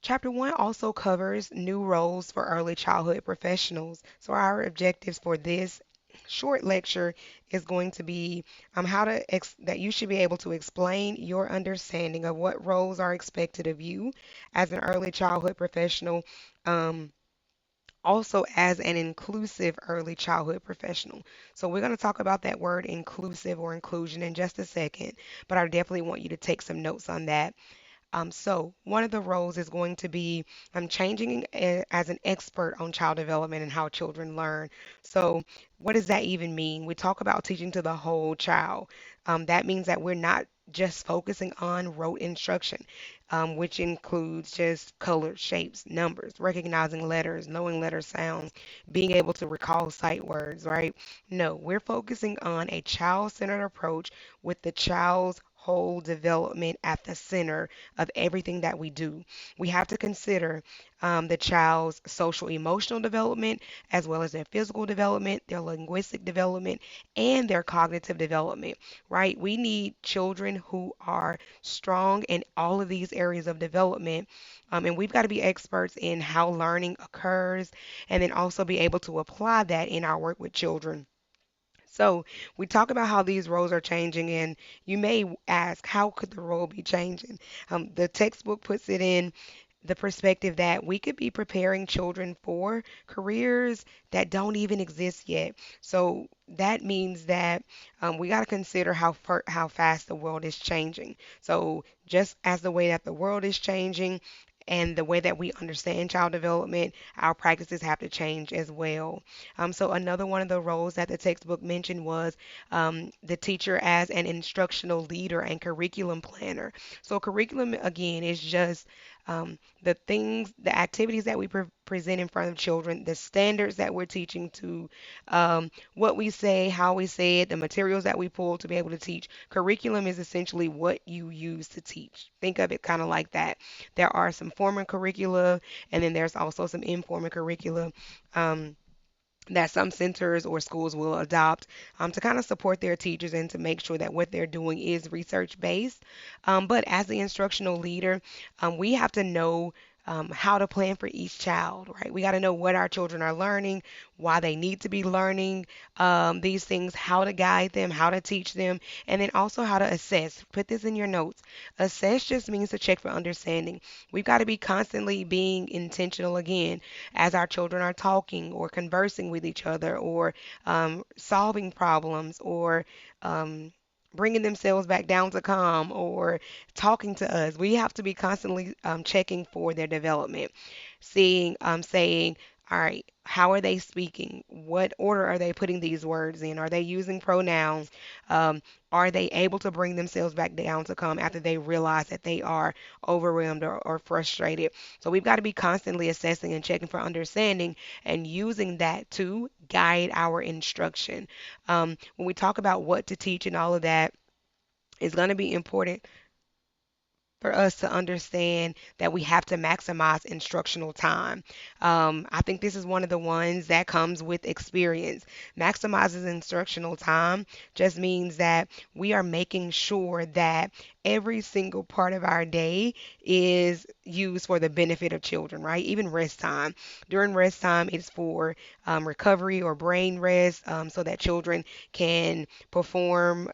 Chapter 1 also covers new roles for early childhood professionals. So, our objectives for this short lecture is going to be that you should be able to explain your understanding of what roles are expected of you as an early childhood professional. Um, also as an inclusive early childhood professional. So we're going to talk about that word inclusive or inclusion in just a second, but I definitely want you to take some notes on that. So one of the roles is going to be changing as an expert on child development and how children learn. So what does that even mean? We talk about teaching to the whole child. That means that we're not just focusing on rote instruction, which includes just colors, shapes, numbers, recognizing letters, knowing letter sounds, being able to recall sight words, right? No, we're focusing on a child-centered approach with the child's whole development at the center of everything that we do. We have to consider the child's social emotional development, as well as their physical development, their linguistic development, and their cognitive development, right? We need children who are strong in all of these areas of development. And we've got to be experts in how learning occurs and then also be able to apply that in our work with children. So we talk about how these roles are changing, and you may ask, how could the role be changing? The textbook puts it in the perspective that we could be preparing children for careers that don't even exist yet. So that means that we got to consider how fast the world is changing. So just as the way that the world is changing and the way that we understand child development, our practices have to change as well. So another one of the roles that the textbook mentioned was the teacher as an instructional leader and curriculum planner. So curriculum again is just the activities that we present in front of children, the standards that we're teaching to, what we say, how we say it, the materials that we pull to be able to teach. Curriculum is essentially what you use to teach. Think of it kind of like that. There are some formal curricula, and then there's also some informal curricula. Um, that some centers or schools will adopt to kind of support their teachers and to make sure that what they're doing is research based. But as the instructional leader, we have to know how to plan for each child, right? We got to know what our children are learning, why they need to be learning these things, how to guide them, how to teach them, and then also how to assess. Put this in your notes. Assess just means to check for understanding. We've got to be constantly being intentional again as our children are talking or conversing with each other or solving problems or bringing themselves back down to calm or talking to us. We have to be constantly checking for their development, seeing, saying, all right, how are they speaking? What order are they putting these words in? Are they using pronouns? Um, are they able to bring themselves back down to calm after they realize that they are overwhelmed or frustrated? So we've got to be constantly assessing and checking for understanding and using that to guide our instruction. When we talk about what to teach and all of that, it's going to be important for us to understand that we have to maximize instructional time. I think this is one of the ones that comes with experience. Maximizes instructional time just means that we are making sure that every single part of our day is used for the benefit of children, right? Even rest time. During rest time, it's for recovery or brain rest so that children can perform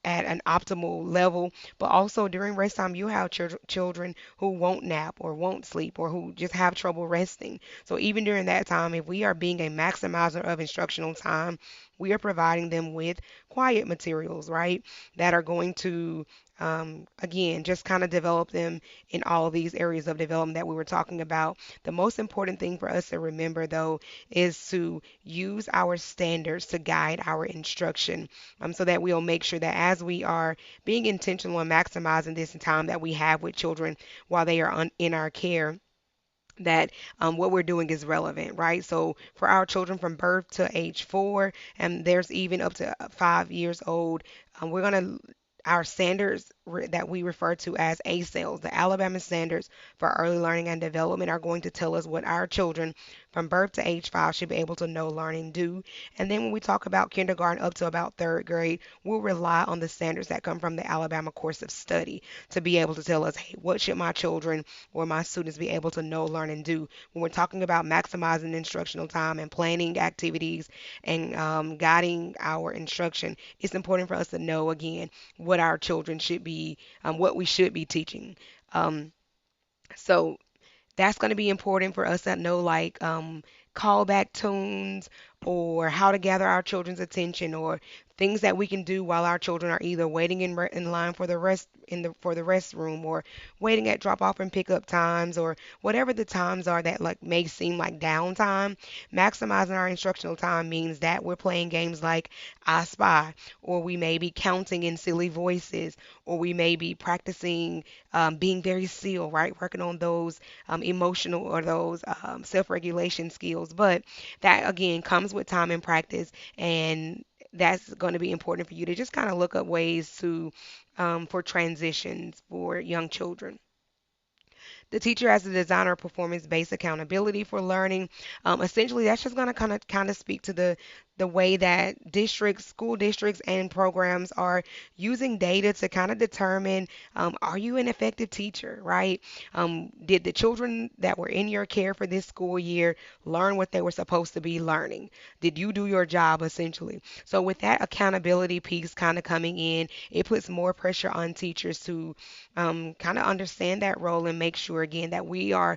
at an optimal level. But also during rest time, you have children who won't nap or won't sleep or who just have trouble resting. So even during that time, if we are being a maximizer of instructional time, we are providing them with quiet materials, right? That are going to again, just kind of develop them in all these areas of development that we were talking about. The most important thing for us to remember, though, is to use our standards to guide our instruction so that we'll make sure that as we are being intentional and maximizing this time that we have with children while they are in our care, that what we're doing is relevant, right? So for our children from birth to age 4, and there's even up to 5 years old, we're going to our standards that we refer to as ACELs, the Alabama Standards for Early Learning and Development, are going to tell us what our children from birth to age 5 should be able to know, learn, and do. And then when we talk about kindergarten up to about third grade, we'll rely on the standards that come from the Alabama course of study to be able to tell us, hey, what should my children or my students be able to know, learn, and do. When we're talking about maximizing instructional time and planning activities and guiding our instruction, it's important for us to know again what our children should be, what we should be teaching. Um, so that's going to be important for us to know, like callback tunes, or how to gather our children's attention, or things that we can do while our children are either waiting in line for the restroom, or waiting at drop off and pick up times, or whatever the times are that like may seem like downtime. Maximizing our instructional time means that we're playing games like I Spy, or we may be counting in silly voices, or we may be practicing being very still, right? Working on those emotional or those self-regulation skills. But that again comes with time and practice, and that's going to be important for you to just kind of look up ways to for transitions for young children. The teacher as a designer of performance-based accountability for learning. Essentially, that's just going to kind of speak to the way that districts, school districts, and programs are using data to kind of determine, are you an effective teacher, right? Did the children that were in your care for this school year learn what they were supposed to be learning? Did you do your job essentially? So with that accountability piece kind of coming in, it puts more pressure on teachers to kind of understand that role and make sure again that we are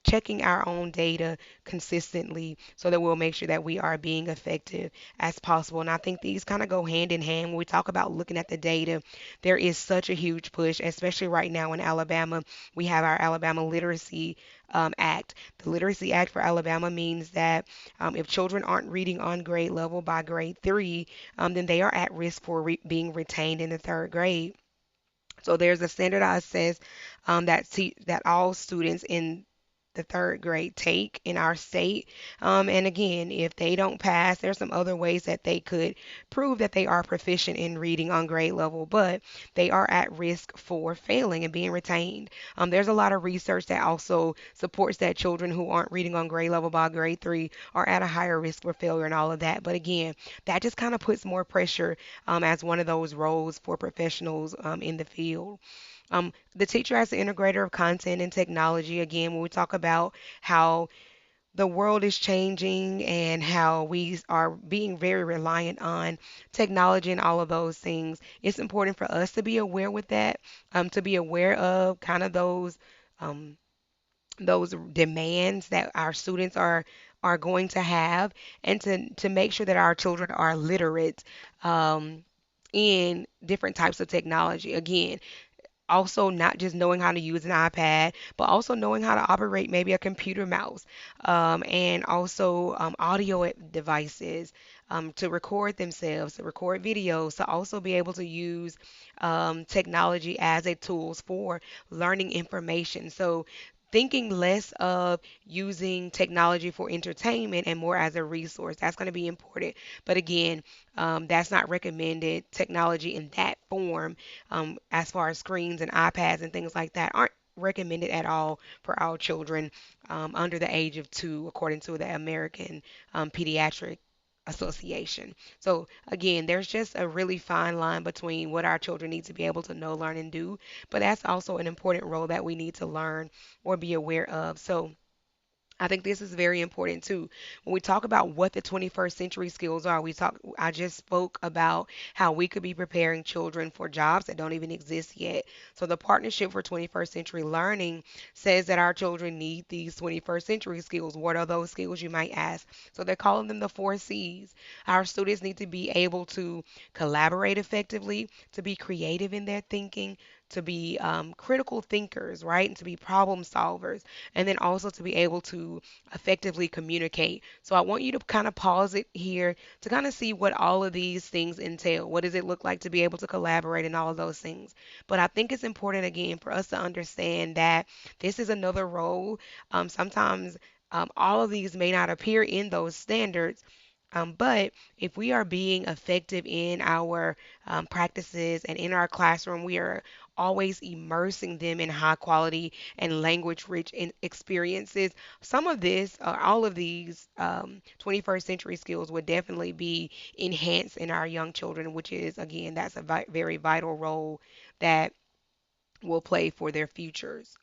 checking our own data consistently so that we'll make sure that we are being effective as possible. And I think these kind of go hand in hand when we talk about looking at the data. There is such a huge push, especially right now in Alabama. We have our Alabama Literacy Act. The Literacy Act for Alabama means that if children aren't reading on grade level by grade 3, then they are at risk for being retained in the third grade. So there's a standardized test that all students in the third grade take in our state. And again, if they don't pass, there's some other ways that they could prove that they are proficient in reading on grade level, but they are at risk for failing and being retained. There's a lot of research that also supports that children who aren't reading on grade level by grade 3 are at a higher risk for failure and all of that. But again, that just kind of puts more pressure as one of those roles for professionals in the field. The teacher as the integrator of content and technology, again, when we talk about how the world is changing and how we are being very reliant on technology and all of those things, it's important for us to be aware with that, to be aware of kind of um, those demands that our students are going to have, and to make sure that our children are literate in different types of technology. Again, also not just knowing how to use an iPad, but also knowing how to operate maybe a computer mouse, and also audio devices to record themselves, to record videos, to also be able to use technology as a tools for learning information. So thinking less of using technology for entertainment and more as a resource. That's going to be important. But again, that's not recommended. Technology in that form, as far as screens and iPads and things like that, aren't recommended at all for our children under the age of 2, according to the American Pediatric Association. So again, there's just a really fine line between what our children need to be able to know, learn, and do, but that's also an important role that we need to learn or be aware of. So I think this is very important too. When we talk about what the 21st century skills are, I just spoke about how we could be preparing children for jobs that don't even exist yet. So the Partnership for 21st Century Learning says that our children need these 21st century skills. What are those skills, you might ask? So they're calling them the 4 C's. Our students need to be able to collaborate effectively, to be creative in their thinking, to be critical thinkers, right? And to be problem solvers, and then also to be able to effectively communicate. So I want you to kind of pause it here to kind of see what all of these things entail. What does it look like to be able to collaborate and all of those things? But I think it's important again for us to understand that this is another role. Sometimes all of these may not appear in those standards, But if we are being effective in our practices and in our classroom, we are always immersing them in high quality and language rich experiences. Some of this, all of these 21st century skills would definitely be enhanced in our young children, which is, again, that's a very vital role that will play for their futures.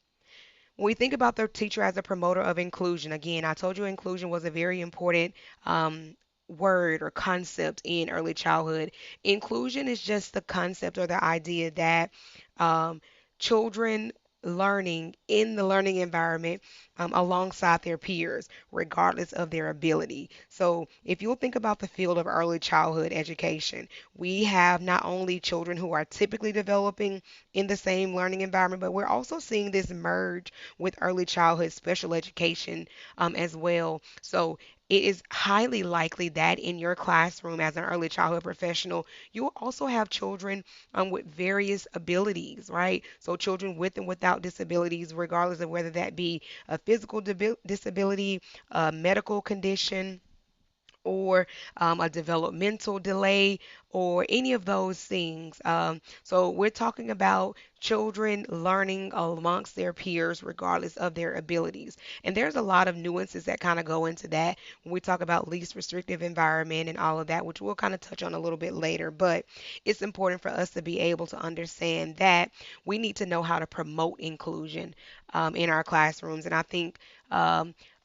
When we think about the teacher as a promoter of inclusion, again, I told you inclusion was a very important um, word or concept in early childhood. Inclusion is just the concept or the idea that um, children learning in the learning environment alongside their peers, regardless of their ability. So, if you'll think about the field of early childhood education, we have not only children who are typically developing in the same learning environment, but we're also seeing this merge with early childhood special education as well. So it is highly likely that in your classroom as an early childhood professional, you will also have children with various abilities, right? So children with and without disabilities, regardless of whether that be a physical disability, a medical condition, or a developmental delay or any of those things. So we're talking about children learning amongst their peers regardless of their abilities. And there's a lot of nuances that kind of go into that when we talk about least restrictive environment and all of that, which we'll kind of touch on a little bit later. But it's important for us to be able to understand that we need to know how to promote inclusion in our classrooms. And I think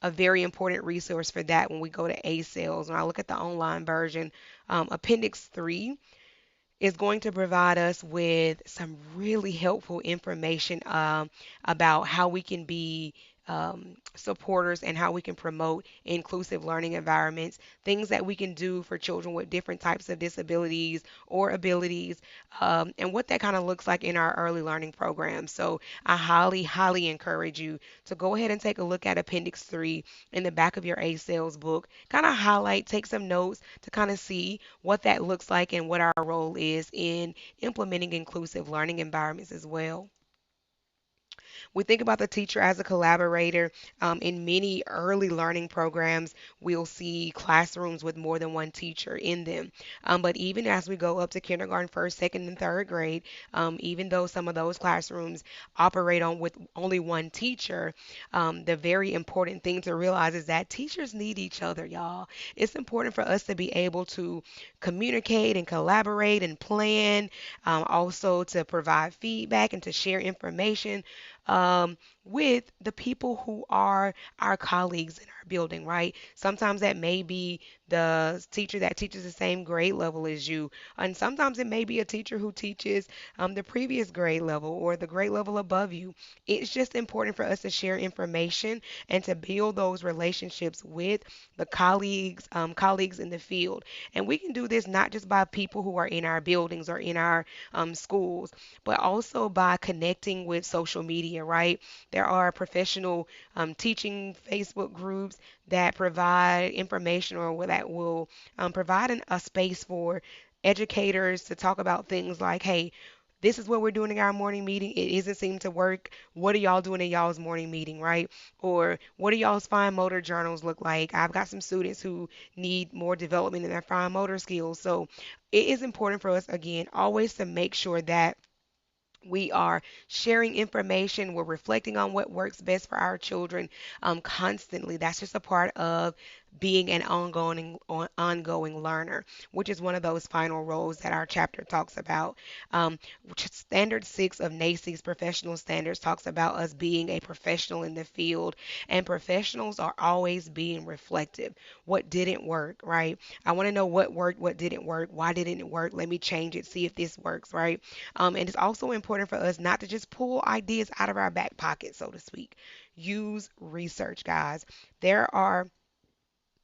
a very important resource for that when we go to ACELs. When I look at the online version, Appendix 3 is going to provide us with some really helpful information about how we can be supporters and how we can promote inclusive learning environments, things that we can do for children with different types of disabilities or abilities, and what that kind of looks like in our early learning program. So I highly encourage you to go ahead and take a look at Appendix 3 in the back of your A Sales book, kind of highlight, take some notes to kind of see what that looks like and what our role is in implementing inclusive learning environments as well. We think about the teacher as a collaborator. In many early learning programs, we'll see classrooms with more than one teacher in them. But even as we go up to kindergarten, first, second, and third grade, even though some of those classrooms operate on with only one teacher, the very important thing to realize is that teachers need each other, y'all. It's important for us to be able to communicate and collaborate and plan, also to provide feedback and to share information with the people who are our colleagues in our building, right? Sometimes that may be the teacher that teaches the same grade level as you, and sometimes it may be a teacher who teaches the previous grade level or the grade level above you. It's just important for us to share information and to build those relationships with the colleagues in the field. And we can do this not just by people who are in our buildings or in our schools, but also by connecting with social media, right? There are professional teaching Facebook groups that provide information or that will provide a space for educators to talk about things like, hey, this is what we're doing in our morning meeting. It isn't seem to work. What are y'all doing in y'all's morning meeting, right? Or what do y'all's fine motor journals look like? I've got some students who need more development in their fine motor skills. So it is important for us, again, always to make sure that we are sharing information. We're reflecting on what works best for our children constantly. That's just a part of being an ongoing learner, which is one of those final roles that our chapter talks about. Which Standard 6 of NACCE's professional standards talks about us being a professional in the field, and professionals are always being reflective. What didn't work, right? I want to know what worked, what didn't work, why didn't it work? Let me change it, see if this works, right? And it's also important for us not to just pull ideas out of our back pocket, so to speak. Use research, guys. There are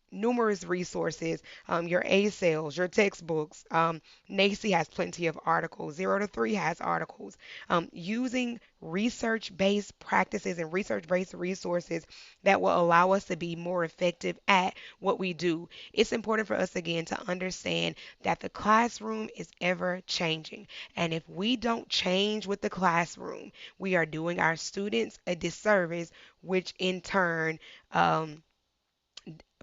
numerous resources, your A sales, your textbooks. NACCE has plenty of articles. 0 to 3 has articles. Using research based practices and research based resources that will allow us to be more effective at what we do. It's important for us, again, to understand that the classroom is ever changing. And if we don't change with the classroom, we are doing our students a disservice, which in turn,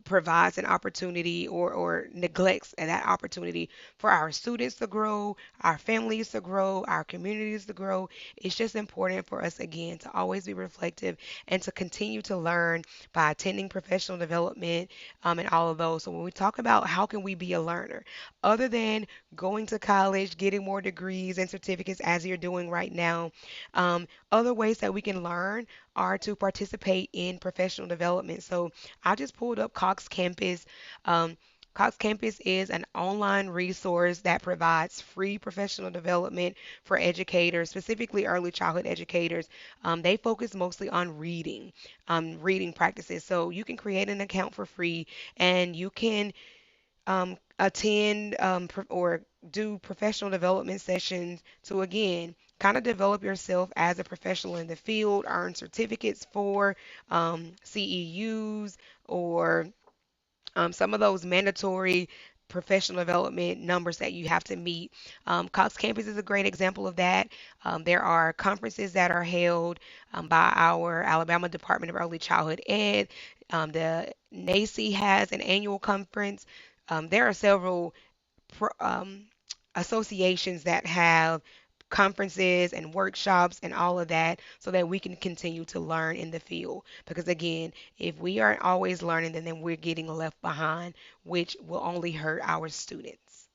provides an opportunity or neglects that opportunity for our students to grow, our families to grow, our communities to grow. It's just important for us, again, to always be reflective and to continue to learn by attending professional development and all of those. So when we talk about how can we be a learner, other than going to college, getting more degrees and certificates as you're doing right now, other ways that we can learn are to participate in professional development. So I just pulled up Cox Campus. Um, Cox Campus is an online resource that provides free professional development for educators, specifically early childhood educators. They focus mostly on reading practices. So you can create an account for free and you can attend or do professional development sessions to, again, kind of develop yourself as a professional in the field, earn certificates for CEUs or some of those mandatory professional development numbers that you have to meet. Cox Campus is a great example of that. There are conferences that are held by our Alabama Department of Early Childhood Ed. The NACE has an annual conference. There are several associations that have conferences and workshops and all of that so that we can continue to learn in the field. Because again, if we aren't always learning, then we're getting left behind, which will only hurt our students.